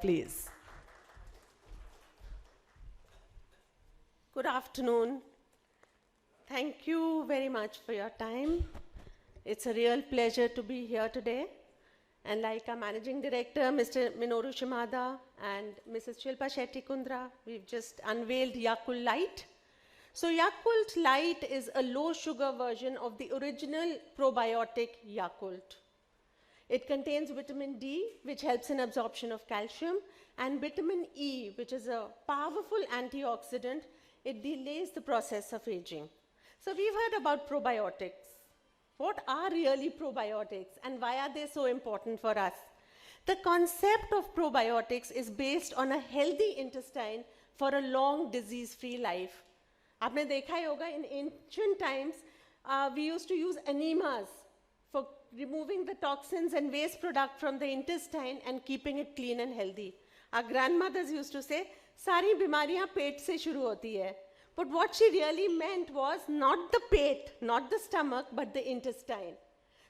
please. Good afternoon. Thank you very much for your time. It's a real pleasure to be here today. And like our Managing Director, Mr. Minoru Shimada and Mrs. Shilpa Shetty-Kundra, we've just unveiled Yakult Light. So Yakult Light is a low-sugar version of the original probiotic Yakult. It contains vitamin D, which helps in absorption of calcium, and vitamin E, which is a powerful antioxidant. It delays the process of aging. So we've heard about probiotics. What are really probiotics and why are they so important for us? The concept of probiotics is based on a healthy intestine for a long disease-free life. आपने देखा ही होगा, in ancient times, we used to use enemas for removing the toxins and waste product from the intestine and keeping it clean and healthy. Our grandmothers used to say, सारी बीमारियां पेट से शुरू होती है. But what she really meant was not the pet, not the stomach, but the intestine.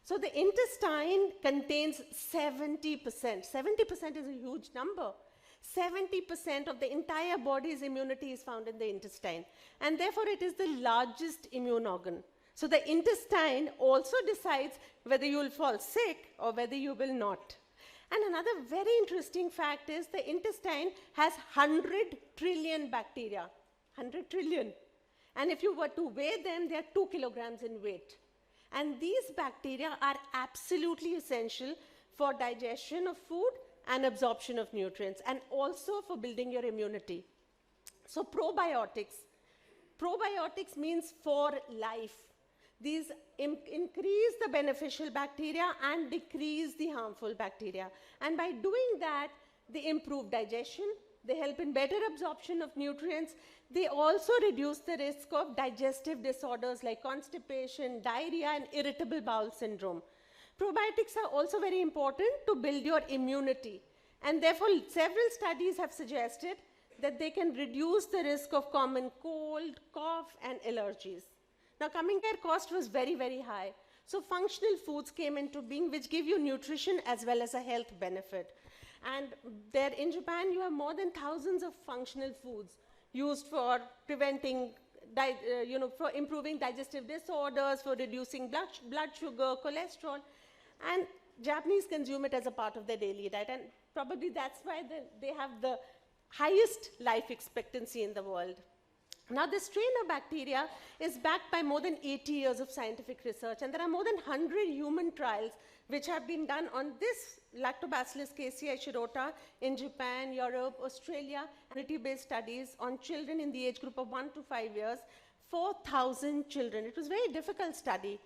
So the intestine contains 70%. 70% is a huge number. 70% of the entire body's immunity is found in the intestine. And therefore, it is the largest immune organ. So the intestine also decides whether you will fall sick or whether you will not. And another very interesting fact is the intestine has 100 trillion bacteria. 100 trillion. And if you were to weigh them, they are 2 kilograms in weight. And these bacteria are absolutely essential for digestion of food and absorption of nutrients, and also for building your immunity. So probiotics. Probiotics means for life. These increase the beneficial bacteria and decrease the harmful bacteria. And by doing that, they improve digestion, they help in better absorption of nutrients. They also reduce the risk of digestive disorders like constipation, diarrhea, and irritable bowel syndrome. Probiotics are also very important to build your immunity. And therefore, several studies have suggested that they can reduce the risk of common cold, cough, and allergies. Now, coming care cost was very, very high. So functional foods came into being, which give you nutrition as well as a health benefit. And there in Japan, you have more than thousands of functional foods used for preventing, for improving digestive disorders, for reducing blood sugar, cholesterol. And Japanese consume it as a part of their daily diet. And probably that's why they have the highest life expectancy in the world. Now, this strain of bacteria is backed by more than 80 years of scientific research, and there are more than 100 human trials which have been done on this Lactobacillus casei shirota in Japan, Europe, Australia, community-based studies on children in the age group of 1 to 5 years, 4,000 children. It was a very difficult study.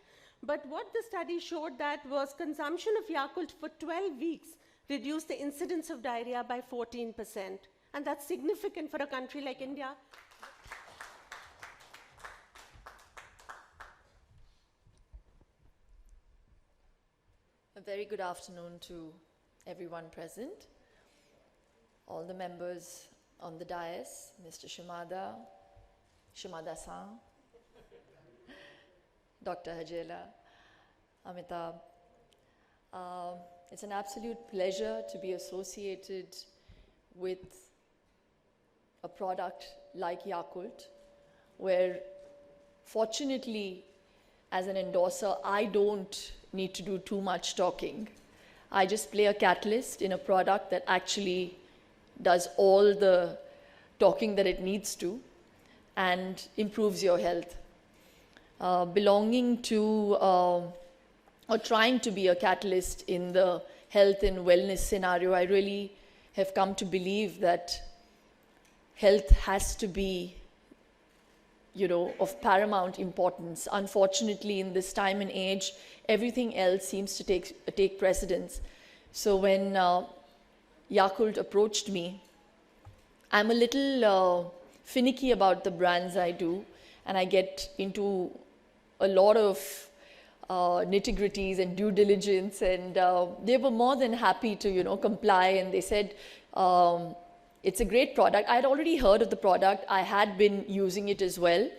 But what the study showed that was consumption of Yakult for 12 weeks reduced the incidence of diarrhea by 14%. And that's significant for a country like India. A very good afternoon to everyone present, all the members on the dais, Mr. Shimada, Shimada-san, Dr. Hajela, Amitabh. It's an absolute pleasure to be associated with a product like Yakult, where fortunately, as an endorser, I don't need to do too much talking. I just play a catalyst in a product that actually does all the talking that it needs to and improves your health. Belonging to or trying to be a catalyst in the health and wellness scenario, I really have come to believe that health has to be, of paramount importance. Unfortunately, in this time and age, everything else seems to take precedence. So when Yakult approached me, I'm a little finicky about the brands I do, and I get into a lot of nitty-gritties and due diligence, and they were more than happy to, comply, and they said, it's a great product. I had already heard of the product. I had been using it as well,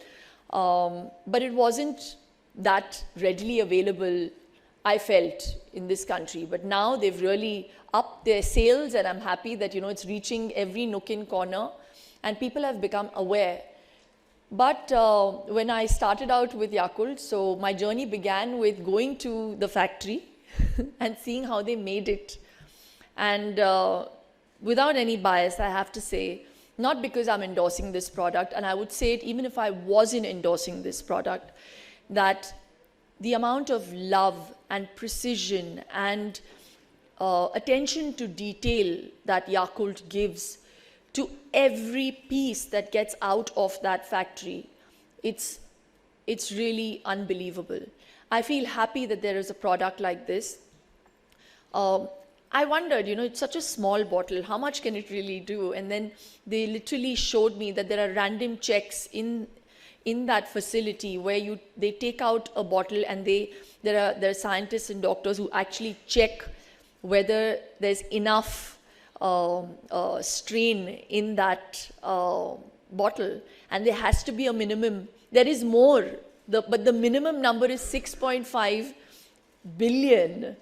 but it wasn't that readily available I felt in this country. But now they've really upped their sales, and I'm happy that, it's reaching every nook and corner, and people have become aware. But when I started out with Yakult, so my journey began with going to the factory and seeing how they made it. And without any bias, I have to say, not because I'm endorsing this product, and I would say it even if I wasn't endorsing this product, that the amount of love and precision and attention to detail that Yakult gives to every piece that gets out of that factory, it's really unbelievable. I feel happy that there is a product like this. I wondered, it's such a small bottle, how much can it really do? And then they literally showed me that there are random checks in that facility where they take out a bottle, and there are scientists and doctors who actually check whether there's enough strain in that bottle, and there has to be a minimum. There is more, but the minimum number is 6.5 billion.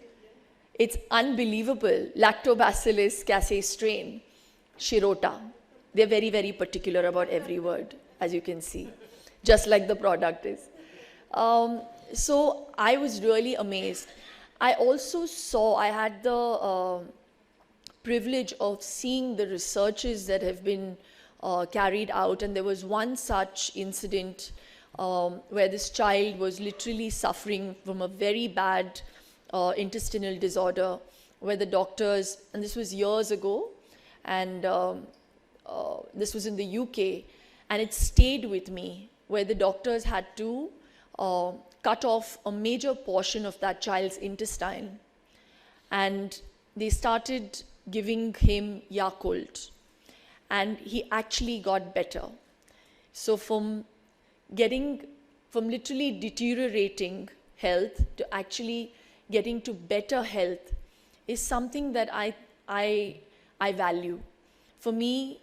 It's unbelievable. Lactobacillus casei strain, Shirota. They're very, very particular about every word, as you can see, just like the product is. So I was really amazed. I also I had the privilege of seeing the researches that have been carried out, and there was one such incident where this child was literally suffering from a very bad intestinal disorder, where the doctors, and this was years ago, and this was in the UK, and it stayed with me, where the doctors had to cut off a major portion of that child's intestine, and they started giving him Yakult, and he actually got better. So from literally deteriorating health to actually getting to better health is something that I value. For me,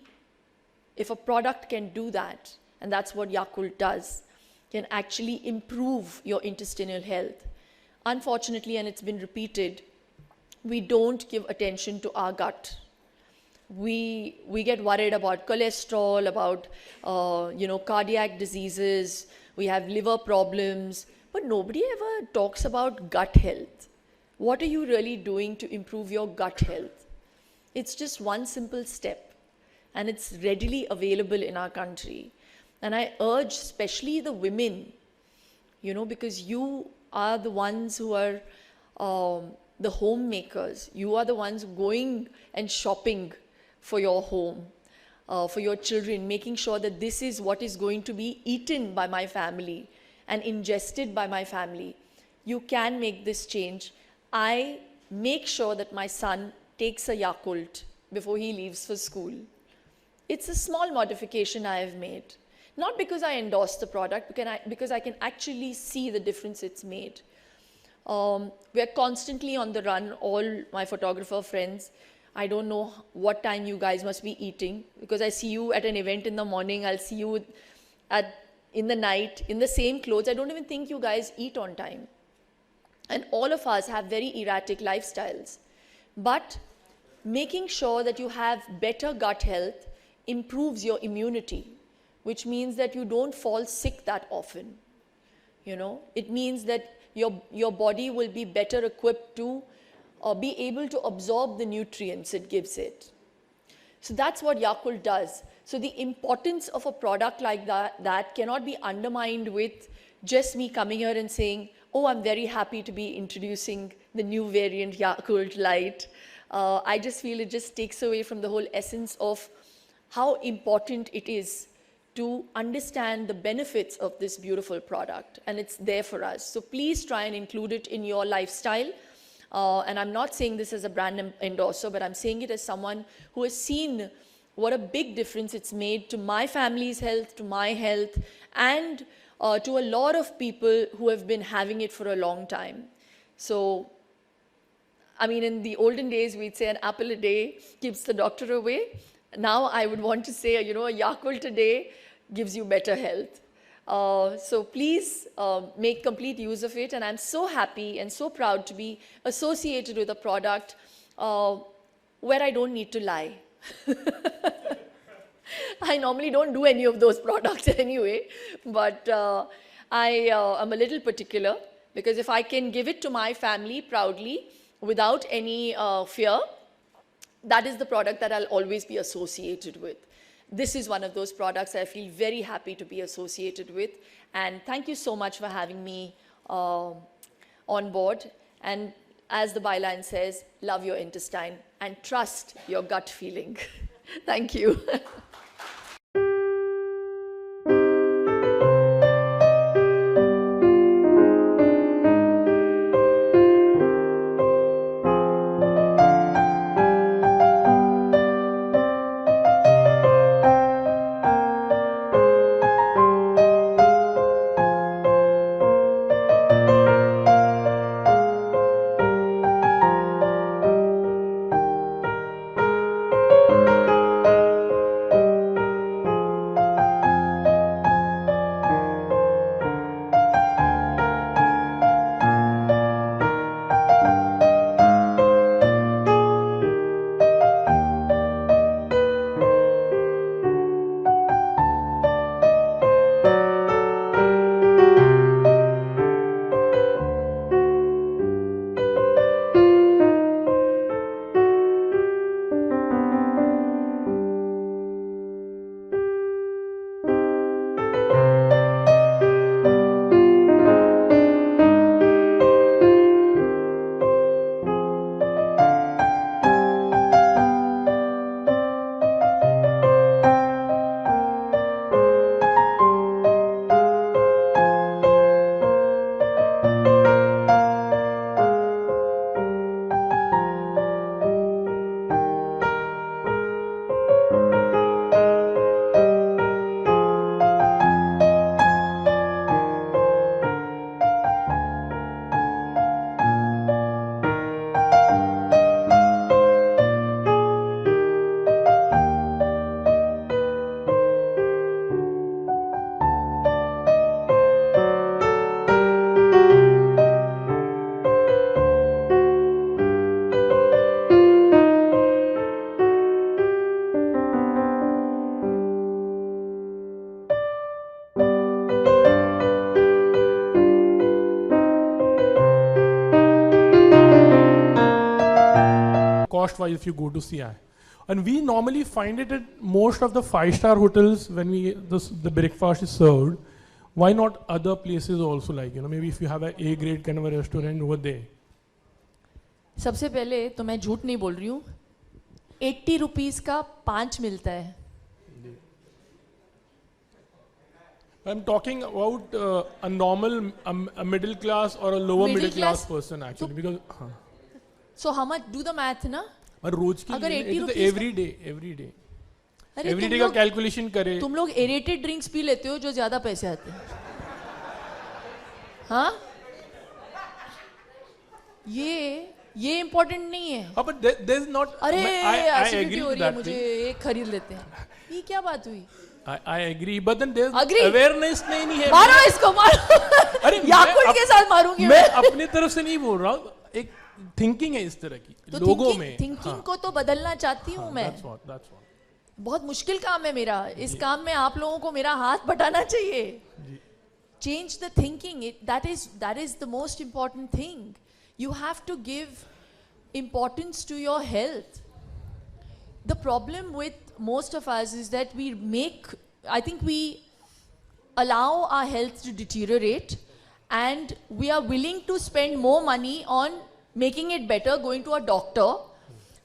if a product can do that, and that's what Yakult does, can actually improve your intestinal health. Unfortunately, and it's been repeated, we don't give attention to our gut. We get worried about cholesterol, about cardiac diseases, we have liver problems, but nobody ever talks about gut health. What are you really doing to improve your gut health? It's just one simple step, and it's readily available in our country. And I urge especially the women, because you are the ones who are the homemakers. You are the ones going and shopping for your home, for your children, making sure that this is what is going to be eaten by my family and ingested by my family. You can make this change. I make sure that my son takes a Yakult before he leaves for school. It's a small modification I have made. Not because I endorse the product, because I can actually see the difference it's made. We're constantly on the run, all my photographer friends. I don't know what time you guys must be eating, because I see you at an event in the morning, I'll see you in the night, in the same clothes. I don't even think you guys eat on time. And all of us have very erratic lifestyles. But making sure that you have better gut health improves your immunity, which means that you don't fall sick that often. It means that your body will be better equipped to be able to absorb the nutrients it gives it. So that's what Yakult does. So the importance of a product like that cannot be undermined with just me coming here and saying, oh, I'm very happy to be introducing the new variant Yakult Light. I just feel it just takes away from the whole essence of how important it is to understand the benefits of this beautiful product, and it's there for us. So please try and include it in your lifestyle. And I'm not saying this as a brand endorser, but I'm saying it as someone who has seen what a big difference it's made to my family's health, to my health, and to a lot of people who have been having it for a long time. So, in the olden days, we'd say an apple a day keeps the doctor away. Now I would want to say, a Yakult a day gives you better health. So please make complete use of it. And I'm so happy and so proud to be associated with a product where I don't need to lie. I normally don't do any of those products anyway, but I am a little particular, because if I can give it to my family proudly without any fear, that is the product that I'll always be associated with. This is one of those products I feel very happy to be associated with. And thank you so much for having me on board. And as the byline says, love your intestine and trust your gut feeling. Thank you. cost-wise if you go to CI. And we normally find it at most of the 5-star hotels when the breakfast is served. Why not other places also, like, maybe if you have a A-grade kind of a restaurant over there? सबसे पहले तो मैं झूठ नहीं बोल रही हूँ, 80 rupees का 5 मिलता है. I'm talking about a normal, a middle class or a lower middle class person actually, because So how much? Do the math ना. और रोज की अगर 80 रुपीस every day का कैलकुलेशन करे. तुम लोग एरेटेड ड्रिंक्स पी लेते हो जो ज्यादा पैसे आते हैं. हाँ, ये इम्पोर्टेंट नहीं है. But there's not. अरे I agree हो with रही है, that. मुझे एक खरीद लेते हैं. ये क्या बात हुई? I agree, but then there's Agree. awareness नहीं है. मारो इसको, मारो. अरे याकुल्ट के साथ मारूंगी मैं अपनी तरफ से नहीं बोल रहा हूँ, एक थिंकिंग है इस तरह की तो लोगों में. थिंकिंग को तो बदलना चाहती हूँ मैं. That's what. बहुत मुश्किल काम है मेरा. इस काम में आप लोगों को मेरा हाथ बटाना चाहिए. Change the thinking. That is the most important thing. You have to give importance to your health. The problem with most of us is that I think we allow our health to deteriorate, and we are willing to spend more money on making it better, going to a doctor,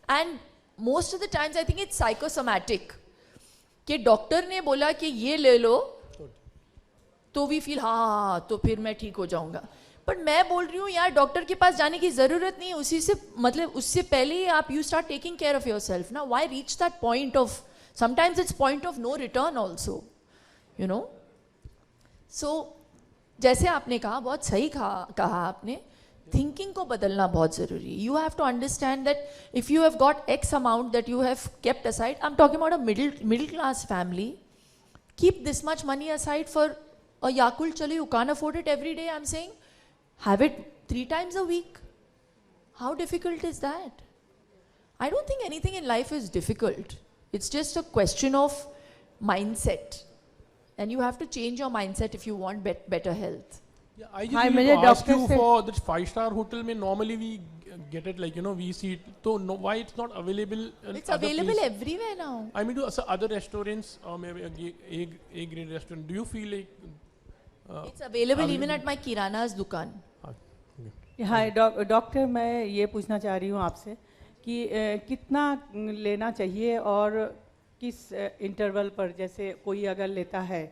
and most of the times I think it's psychosomatic. कि doctor ने बोला कि ये ले लो तो we feel हाँ तो फिर मैं ठीक हो जाऊंगा. बट मैं बोल रही हूँ यार, डॉक्टर के पास जाने की जरूरत नहीं. उसी से मतलब उससे पहले ही आप you start taking care of yourself ना. Why reach that point of, sometimes it's point of no return also, you know. So जैसे आपने कहा, बहुत सही कहा आपने, थिंकिंग को बदलना बहुत ज़रूरी है. You have to understand that if you have got X amount that you have kept aside, I am talking about a middle class family, keep this much money aside for or Yakult, chalo, you can't afford it every day. I'm saying, have it 3 times a week. How difficult is that? I don't think anything in life is difficult. It's just a question of mindset. And you have to change your mindset if you want better health. Yeah, I Hi, just need मेरे to ask doctor you से- for this 5-star hotel. Mein normally we get it like we see it. So no, why it's not available? In It's other available place? everywhere now. I mean, to other restaurants or maybe a grade restaurant. Do you feel like? It's available even at my Kirana's dukan. Okay. Hi doctor, मैं ये पूछना चाह रही हूँ आपसे कि कितना लेना चाहिए और किस इंटरवल पर, जैसे कोई अगर लेता है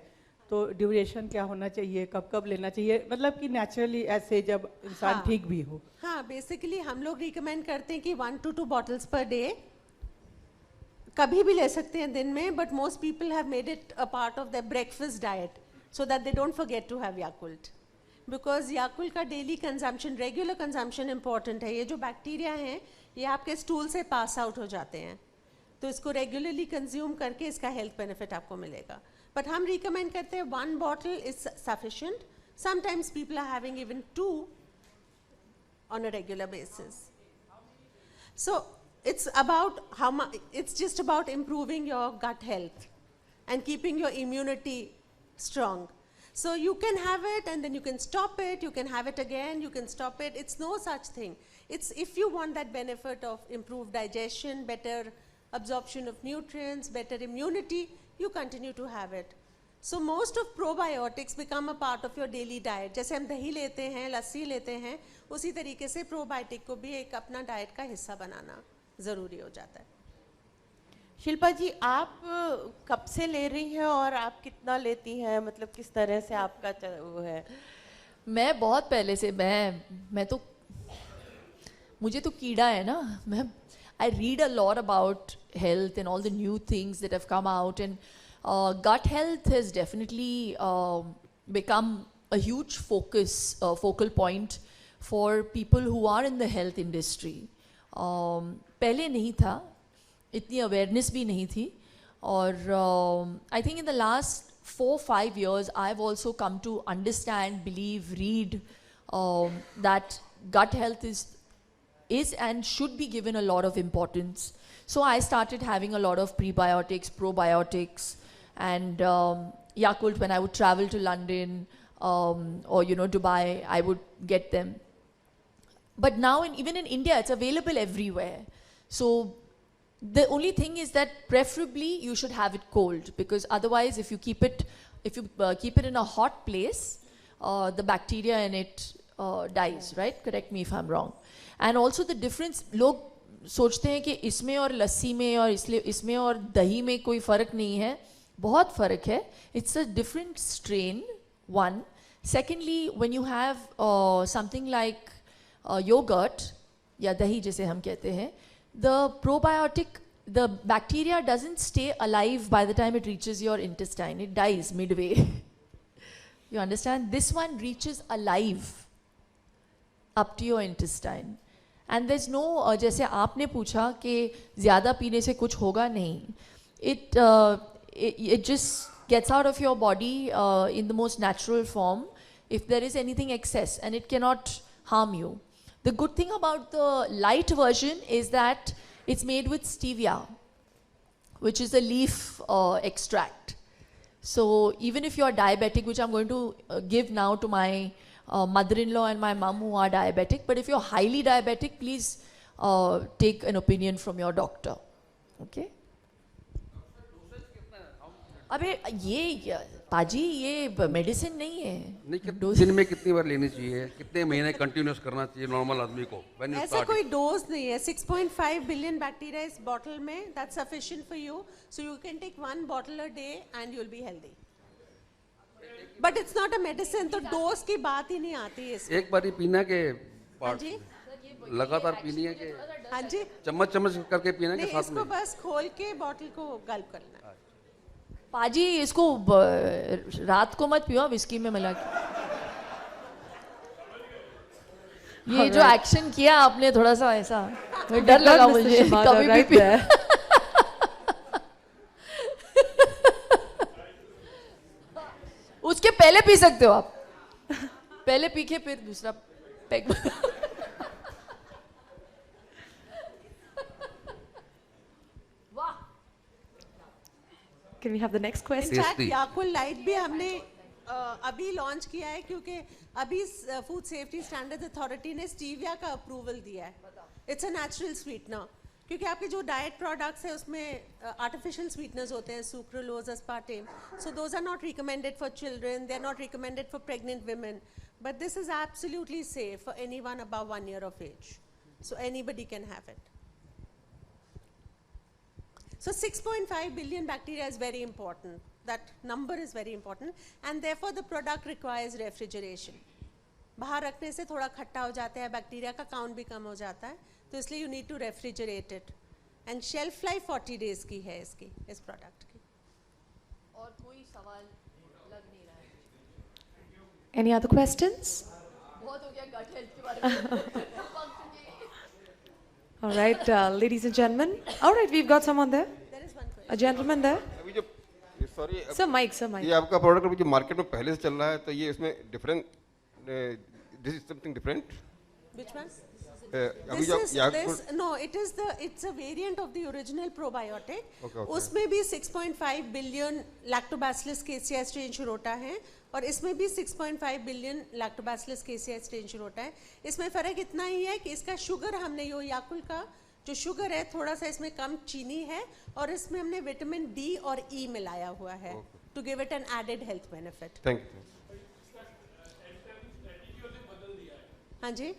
तो ड्यूरेशन क्या होना चाहिए, कब कब लेना चाहिए, मतलब कि नेचुरली ऐसे जब इंसान हाँ। ठीक भी हो. हाँ, बेसिकली हम लोग रिकमेंड करते हैं कि 1 to 2 bottles per day. कभी भी ले सकते हैं दिन में, but most people have made it a part of their breakfast diet so that they don't forget to have Yakult. Because Yakult का daily consumption, regular consumption important है. ये जो बैक्टीरिया हैं ये आपके स्टूल से पास आउट हो जाते हैं, तो इसको रेगुलरली कंज्यूम करके इसका हेल्थ बेनिफिट आपको मिलेगा. बट हम रिकमेंड करते हैं 1 bottle is sufficient. Sometimes people are having even 2 on a regular basis. So it's about how much, it's just about improving your gut health and keeping your immunity strong. So you can have it and then you can stop it, you can have it again, you can stop it. It's no such thing. It's if you want that benefit of improved digestion, better absorption of nutrients, better immunity, you continue to have it. So most of probiotics become a part of your daily diet. जैसे हम दही लेते हैं, लस्सी लेते हैं, उसी तरीके से प्रोबायोटिक को भी एक अपना डाइट का हिस्सा बनाना ज़रूरी हो जाता है. शिल्पा जी, आप कब से ले रही हैं और आप कितना लेती हैं, मतलब किस तरह से आपका वो है? मैं बहुत पहले से मैं तो मुझे तो कीड़ा है ना. मैं I read a lot about health and all the new things that have come out, and gut health has definitely become a huge focal point for people who are in the health industry. पहले नहीं था, इतनी awareness भी नहीं थी, और I think in the last 4-5 years I've also come to understand, believe, read that gut health is and should be given a lot of importance. So I started having a lot of prebiotics, probiotics, and Yakult. When I would travel to London or Dubai, I would get them. But now even in India, it's available everywhere. So the only thing is that preferably you should have it cold, because otherwise if you keep it in a hot place, the bacteria in it dies, right? Correct me if I'm wrong. And also the difference, लोग सोचते हैं कि इसमें और लस्सी में और इसमें और दही में कोई फ़र्क नहीं है. बहुत फ़र्क है. It's a different strain, one. Secondly, when you have something like yogurt या दही जिसे हम कहते हैं, the probiotic, the bacteria doesn't stay alive by the time it reaches your intestine. It dies midway. You understand? This one reaches alive up to your intestine. And there's no, जैसे आपने पूछा कि ज़्यादा पीने से कुछ होगा, नहीं. It just gets out of your body in the most natural form if there is anything excess, and it cannot harm you. The good thing about the light version is that it's made with stevia, which is a leaf extract. So even if you're diabetic, which I'm going to give now to my mother-in-law and my mom who are diabetic, but if you're highly diabetic, please take an opinion from your doctor. Okay? अबे ये पाजी, ये medicine नहीं है. नहीं, दिन में कितनी बार लेनी चाहिए, कितने महीने कंटिन्यूस करना चाहिए नॉर्मल आदमी को? ऐसा कोई डोज नहीं है. 6.5 billion बैक्टीरिया इस बॉटल में, that's sufficient for you. So you can take 1 bottle a day and you'll be healthy. But it's not a medicine, तो डोज की बात ही नहीं आती है इसमें. एक बारी पीना के हाँ जी, लगातार पीनी है कि हाँ जी. चम्मच चम्मच करके पीना के नहीं, साथ इसको में? बस खोल के बॉटल को गल्प करना है. पाजी इसको रात को मत पियो, विस्की में मिला के. ये जो एक्शन किया आपने थोड़ा सा ऐसा, डर लगा मुझे कभी भी पिया. उसके पहले पहले पी सकते हो आप, पहले पी के फिर दूसरा pack. Can we have the next question? In fact Tasty. Yakult light भी हमने अभी लॉन्च किया है क्योंकि अभी फूड सेफ्टी स्टैंडर्ड अथॉरिटी ने स्टीविया का अप्रूवल दिया है। इट्स अ नेचुरल स्वीटनर, क्योंकि आपके जो डाइट प्रोडक्ट्स है उसमें आर्टिफिशियल स्वीटनर्स होते हैं, sucralose, aspartame, so those are not recommended for children, they are not recommended for pregnant women, but this is absolutely safe for anyone above 1 year of age, so anybody can have it. So 6.5 billion bacteria is very important. That number is very important, and therefore the product requires refrigeration. बाहर रखने से थोड़ा खट्टा हो जाता है, bacteria का count भी कम हो जाता है, तो इसलिए you need to refrigerate it. And shelf life 40 days की है इसकी, इस प्रोडक्ट की. और कोई सवाल लग नहीं रहा है। Any other questions? बहुत हो गया गट हेल्थ के बारे में। All right, ladies and gentlemen. All right, we've got someone there. There is one question. A gentleman there. अभी जो sorry Sir, mic, sir, mic. ये आपका प्रोडक्ट अभी जो मार्केट में पहले से चल रहा है तो ये इसमें different this is something different Which one? अभी This जो is this, no, it's a variant of the original probiotic. Okay. उसमें भी 6.5 billion lactobacillus casei strain शुरोटा है, और इसमें भी 6.5 billion lactobacillus casei strain शुरोटा है. इसमें फर्क इतना ही है कि इसका शुगर हमने यो याकुल का जो शुगर है थोड़ा सा इसमें कम चीनी है, और इसमें हमने विटामिन डी और ई मिलाया हुआ है to give it an added health benefit. Thank you हाँ जी,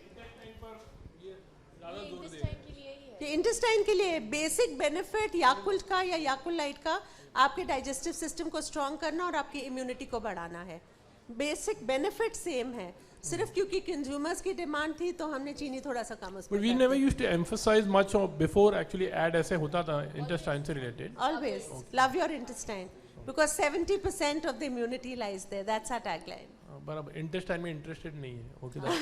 ये इंटेस्टाइन के लिए बेसिक बेनिफिट याकुल्ट का या याकुल लाइट का आपके डाइजेस्टिव सिस्टम को स्ट्रॉन्ग करना और आपकी इम्यूनिटी को बढ़ाना है. बेसिक बेनिफिट सेम है, सिर्फ क्योंकि कंज्यूमर्स की डिमांड थी तो हमने चीनी थोड़ा सा कम उसमें But we never used to emphasize much of before actually ad ऐसे होता था intestine से related. Always love your intestine because 70% of the immunity lies there. That's our tagline. पर अब intestine में interested नहीं है. Okay, that's